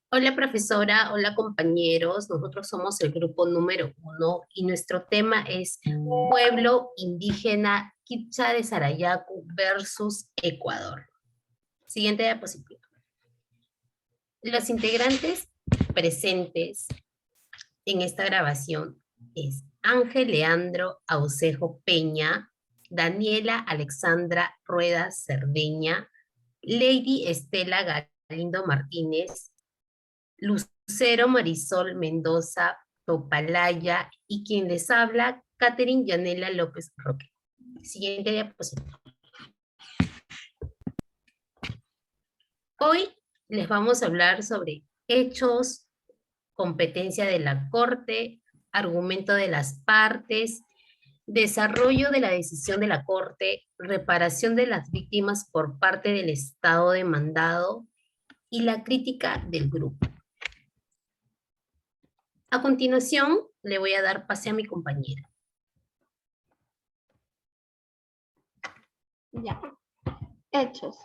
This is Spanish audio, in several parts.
Hola profesora, hola compañeros, nosotros somos el grupo número 1 y nuestro tema es Pueblo Indígena Kipcha de Sarayaku versus Ecuador. Siguiente diapositiva. Los integrantes presentes en esta grabación es Ángel Leandro Aucejo Peña, Daniela Alexandra Rueda Cerdeña, Lady Estela Galindo Martínez, Lucero Marisol Mendoza Topalaya y quien les habla, Catherine Yanela López Roque. Siguiente diapositiva. Hoy les vamos a hablar sobre hechos, competencia de la Corte, argumento de las partes, desarrollo de la decisión de la Corte, reparación de las víctimas por parte del Estado demandado y la crítica del grupo. A continuación, le voy a dar pase a mi compañera. Ya. Hechos.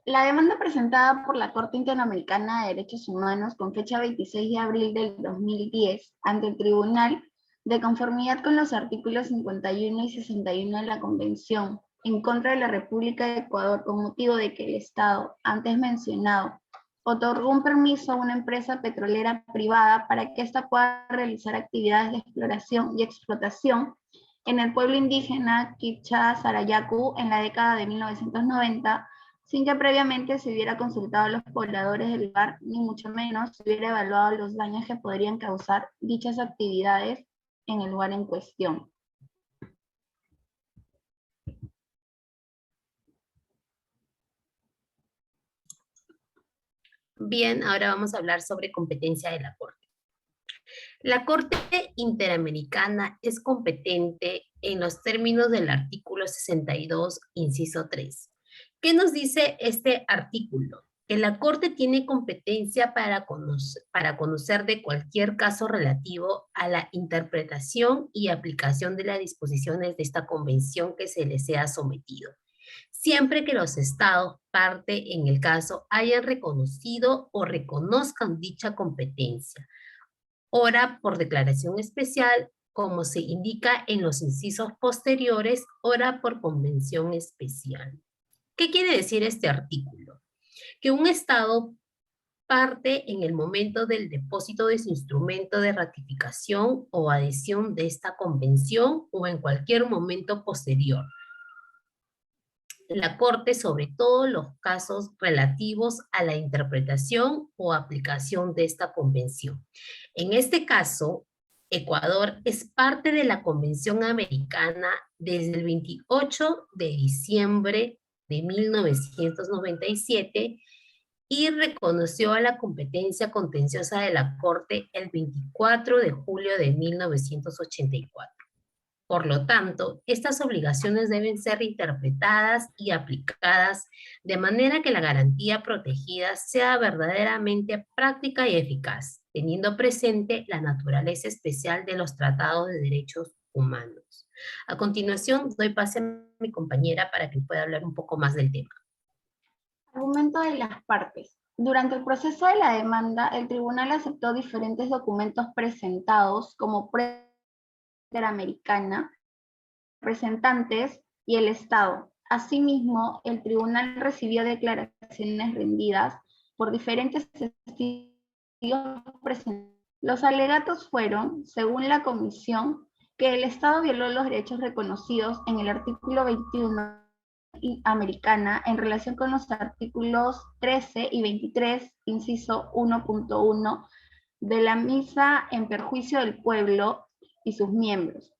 La demanda presentada por la Corte Interamericana de Derechos Humanos con fecha 26 de abril del 2010 ante el Tribunal de conformidad con los artículos 51 y 61 de la Convención en contra de la República de Ecuador con motivo de que el Estado, antes mencionado, otorgó un permiso a una empresa petrolera privada para que ésta pueda realizar actividades de exploración y explotación en el pueblo indígena Kipcha Sarayaku en la década de 1990, sin que previamente se hubiera consultado a los pobladores del lugar, ni mucho menos se hubiera evaluado los daños que podrían causar dichas actividades en el lugar en cuestión. Bien, ahora vamos a hablar sobre competencia de la Corte. La Corte Interamericana es competente en los términos del artículo 62, inciso 3. ¿Qué nos dice este artículo? Que la Corte tiene competencia para conocer de cualquier caso relativo a la interpretación y aplicación de las disposiciones de esta convención que se le sea sometido, siempre que los estados parte en el caso hayan reconocido o reconozcan dicha competencia, ora por declaración especial, como se indica en los incisos posteriores, ora por convención especial. ¿Qué quiere decir este artículo? Que un Estado parte en el momento del depósito de su instrumento de ratificación o adhesión de esta convención o en cualquier momento posterior. La Corte sobre todos los casos relativos a la interpretación o aplicación de esta convención. En este caso, Ecuador es parte de la Convención Americana desde el 28 de diciembre de 1997 y reconoció a la competencia contenciosa de la Corte el 24 de julio de 1984. Por lo tanto, estas obligaciones deben ser interpretadas y aplicadas de manera que la garantía protegida sea verdaderamente práctica y eficaz, teniendo presente la naturaleza especial de los tratados de derechos humanos. A continuación, doy pase a mi compañera para que pueda hablar un poco más del tema. Argumento de las partes. Durante el proceso de la demanda, el tribunal aceptó diferentes documentos presentados como prueba interamericana, representantes y el Estado. Asimismo, el tribunal recibió declaraciones rendidas por diferentes testigos presentes. Los alegatos fueron, según la comisión, que el Estado violó los derechos reconocidos en el artículo 21 americana en relación con los artículos 13 y 23, inciso 1.1, de la misma en perjuicio del pueblo y sus miembros.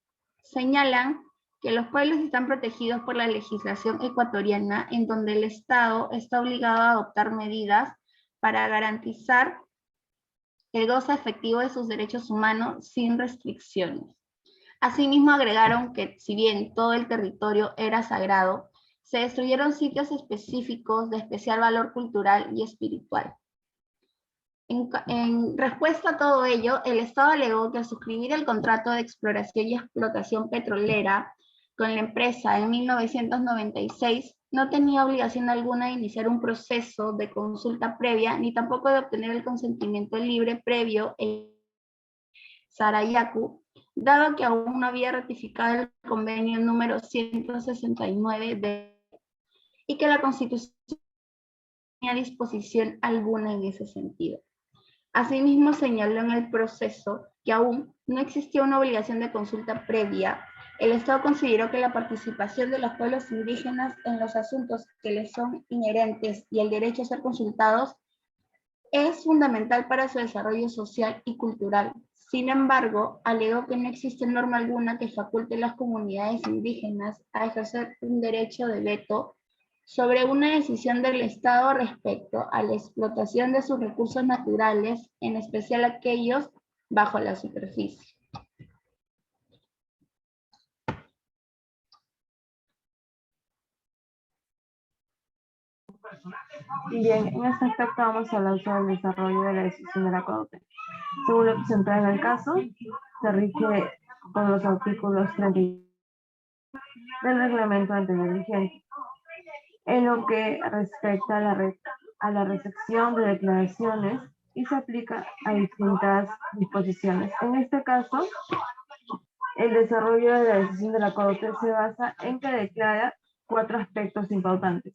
Señalan que los pueblos están protegidos por la legislación ecuatoriana, en donde el Estado está obligado a adoptar medidas para garantizar el goce efectivo de sus derechos humanos sin restricciones. Asimismo agregaron que si bien todo el territorio era sagrado, se destruyeron sitios específicos de especial valor cultural y espiritual. En respuesta a todo ello, el Estado alegó que al suscribir el contrato de exploración y explotación petrolera con la empresa en 1996, no tenía obligación alguna de iniciar un proceso de consulta previa, ni tampoco de obtener el consentimiento libre previo en Sarayaku, dado que aún no había ratificado el convenio número 169 y que la Constitución no tenía disposición alguna en ese sentido. Asimismo, señaló en el proceso que aún no existía una obligación de consulta previa. El Estado consideró que la participación de los pueblos indígenas en los asuntos que les son inherentes y el derecho a ser consultados es fundamental para su desarrollo social y cultural. Sin embargo, alegó que no existe norma alguna que faculte a las comunidades indígenas a ejercer un derecho de veto sobre una decisión del Estado respecto a la explotación de sus recursos naturales, en especial aquellos bajo la superficie. Bien, en este aspecto vamos a hablar sobre el desarrollo de la decisión de la Corte. Según lo presentado en el caso, se rige con los artículos 30 del reglamento anterior vigente, en lo que respecta a la recepción de declaraciones y se aplica a distintas disposiciones. En este caso, el desarrollo de la decisión de la Corte se basa en que declara 4 aspectos importantes.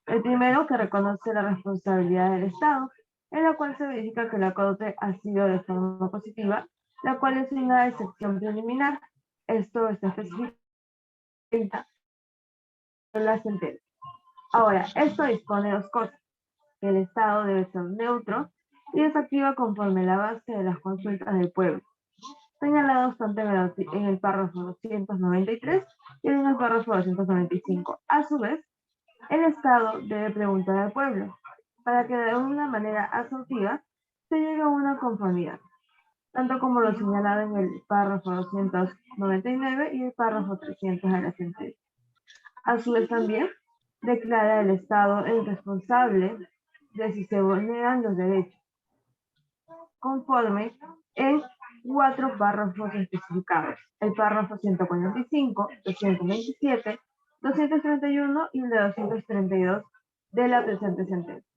El primero, que reconoce la responsabilidad del Estado, en la cual se verifica que la Corte ha sido de forma positiva, la cual es una excepción preliminar. Esto está especificado en la sentencia. Ahora, esto dispone dos cosas: que el Estado debe ser neutro y desactiva conforme la base de las consultas del pueblo, señalados tanto en el párrafo 293 y en el párrafo 295. A su vez, el Estado debe preguntar al pueblo para que de una manera asertiva se llegue a una conformidad, tanto como lo señalado en el párrafo 299 y el párrafo 300 de la sentencia. A su vez también declara el Estado el responsable de si se vulneran los derechos, conforme en 4 párrafos especificados: el párrafo 145, 227, 231 y el de 232 de la presente sentencia.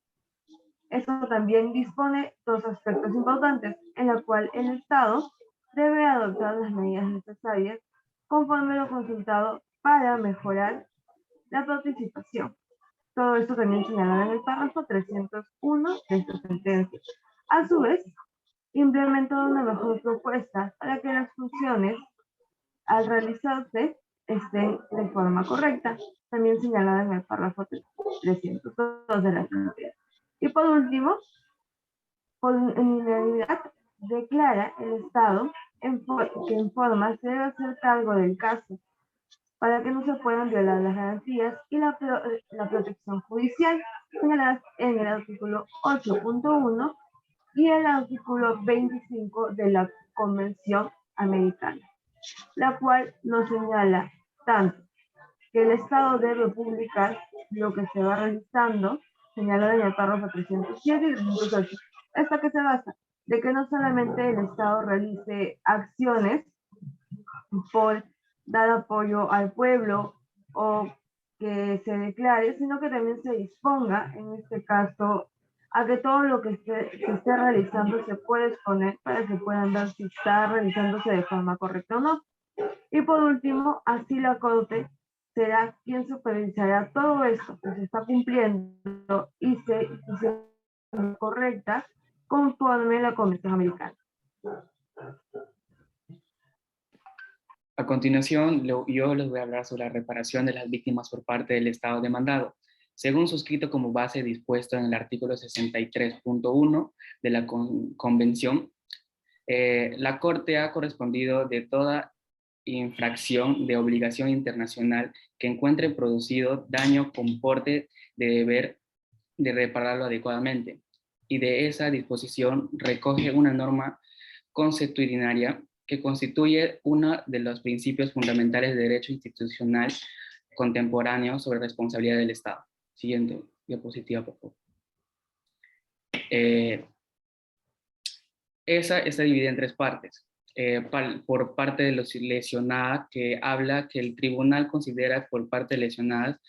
Esto también dispone dos aspectos importantes, en la cual el Estado debe adoptar las medidas necesarias conforme lo consultado para mejorar la participación. Todo esto también señalado en el párrafo 301 de esta sentencia. A su vez, implementó una mejor propuesta para que las funciones al realizarse estén de forma correcta, también señalada en el párrafo 302 de la sentencia. Y por último, por unanimidad, declara el Estado que en forma se debe hacer cargo del caso para que no se puedan violar las garantías y la protección judicial señaladas en el artículo 8.1 y el artículo 25 de la Convención Americana, la cual nos señala tanto que el Estado debe publicar lo que se va realizando, señalado en el párrafo 307 y 308. ¿Esto qué se basa? De que no solamente el Estado realice acciones por dar apoyo al pueblo o que se declare, sino que también se disponga, en este caso, a que todo lo que se esté realizando se pueda exponer para que puedan ver si está realizándose de forma correcta o no. Y por último, así la Corte será quien supervisará todo esto que se está cumpliendo y se correcta conforme la Convención Americana. A continuación, yo les voy a hablar sobre la reparación de las víctimas por parte del Estado demandado. Según suscrito como base dispuesto en el artículo 63.1 de la Convención, la Corte ha correspondido de toda infracción de obligación internacional que encuentre producido daño comporte de deber de repararlo adecuadamente. Y de esa disposición recoge una norma consuetudinaria que constituye uno de los principios fundamentales de derecho institucional contemporáneo sobre responsabilidad del Estado. Siguiente diapositiva, por favor. Esa está dividida en 3 partes. por parte de los lesionadas, que habla que el tribunal considera por parte de lesionadas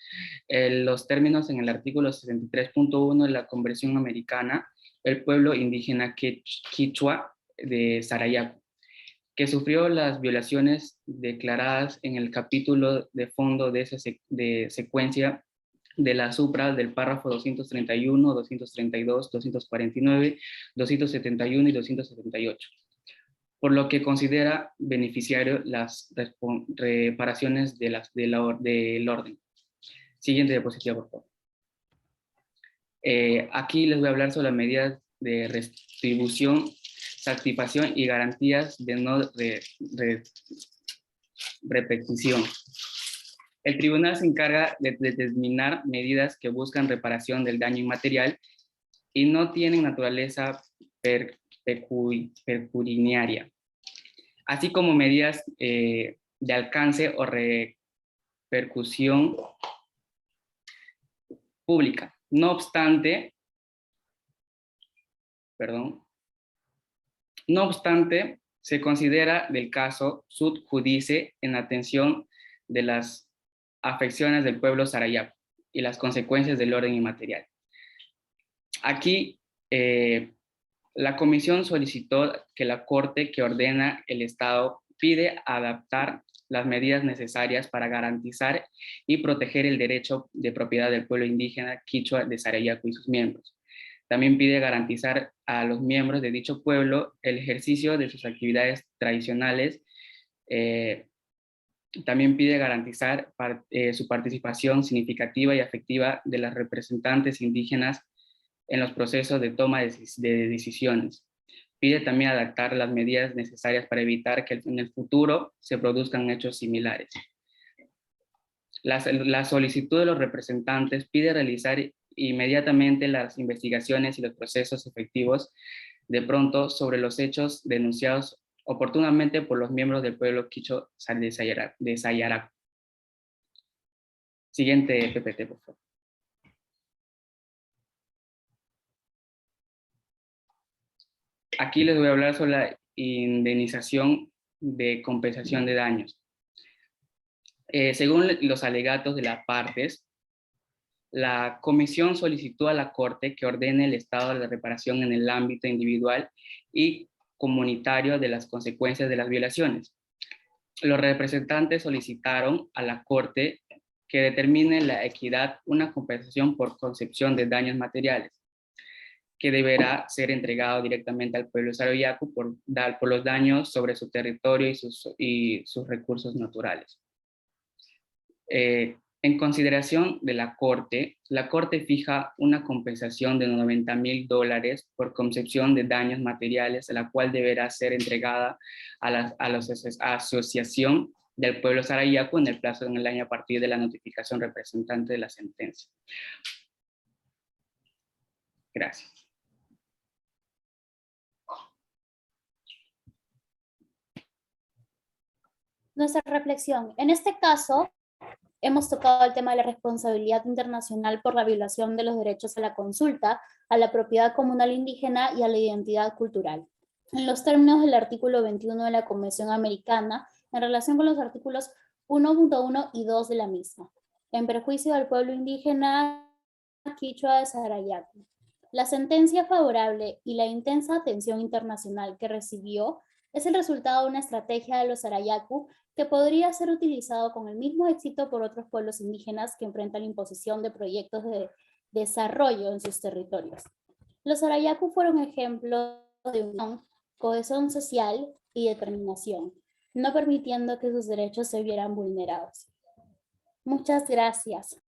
los términos en el artículo 63.1 de la Convención Americana, el pueblo indígena Quichua de Sarayaku, que sufrió las violaciones declaradas en el capítulo de fondo de secuencia de la supra del párrafo 231, 232, 249, 271 y 278, por lo que considera beneficiario las reparaciones del orden. Siguiente diapositiva, por favor. Aquí les voy a hablar sobre las medidas de retribución, satisfacción y garantías de no repetición. El tribunal se encarga de determinar medidas que buscan reparación del daño inmaterial y no tienen naturaleza pecuniaria, así como medidas de alcance o repercusión pública. No obstante, se considera del caso sub judice en atención de las afecciones del pueblo Sarayaku y las consecuencias del orden inmaterial. Aquí, la comisión solicitó que la Corte que ordena el Estado pide adaptar las medidas necesarias para garantizar y proteger el derecho de propiedad del pueblo indígena Quichua de Sarayaku y sus miembros. También pide garantizar a los miembros de dicho pueblo el ejercicio de sus actividades tradicionales. También pide garantizar su participación significativa y afectiva de las representantes indígenas en los procesos de toma de decisiones. Pide también adaptar las medidas necesarias para evitar que en el futuro se produzcan hechos similares. La solicitud de los representantes pide realizar inmediatamente las investigaciones y los procesos efectivos de pronto sobre los hechos denunciados oportunamente por los miembros del pueblo quichua de Sayaracu. Siguiente PPT, por favor. Aquí les voy a hablar sobre la indemnización de compensación de daños. Según los alegatos de las partes, la comisión solicitó a la Corte que ordene el estado de reparación en el ámbito individual y comunitario de las consecuencias de las violaciones. Los representantes solicitaron a la Corte que determine la equidad una compensación por concepción de daños materiales, que deberá ser entregado directamente al pueblo Sarayaku por los daños sobre su territorio y sus recursos naturales. En consideración de la Corte fija una compensación de $90,000 por concepción de daños materiales, la cual deberá ser entregada a la Asociación del Pueblo Sarayaku en el plazo de un año a partir de la notificación representante de la sentencia. Gracias. Nuestra reflexión. En este caso, hemos tocado el tema de la responsabilidad internacional por la violación de los derechos a la consulta, a la propiedad comunal indígena y a la identidad cultural. En los términos del artículo 21 de la Convención Americana, en relación con los artículos 1.1 y 2 de la misma, en perjuicio del pueblo indígena quichua de Sarayaku. La sentencia favorable y la intensa atención internacional que recibió es el resultado de una estrategia de los Sarayaku que podría ser utilizado con el mismo éxito por otros pueblos indígenas que enfrentan la imposición de proyectos de desarrollo en sus territorios. Los Sarayaku fueron ejemplos de unión, cohesión social y determinación, no permitiendo que sus derechos se vieran vulnerados. Muchas gracias.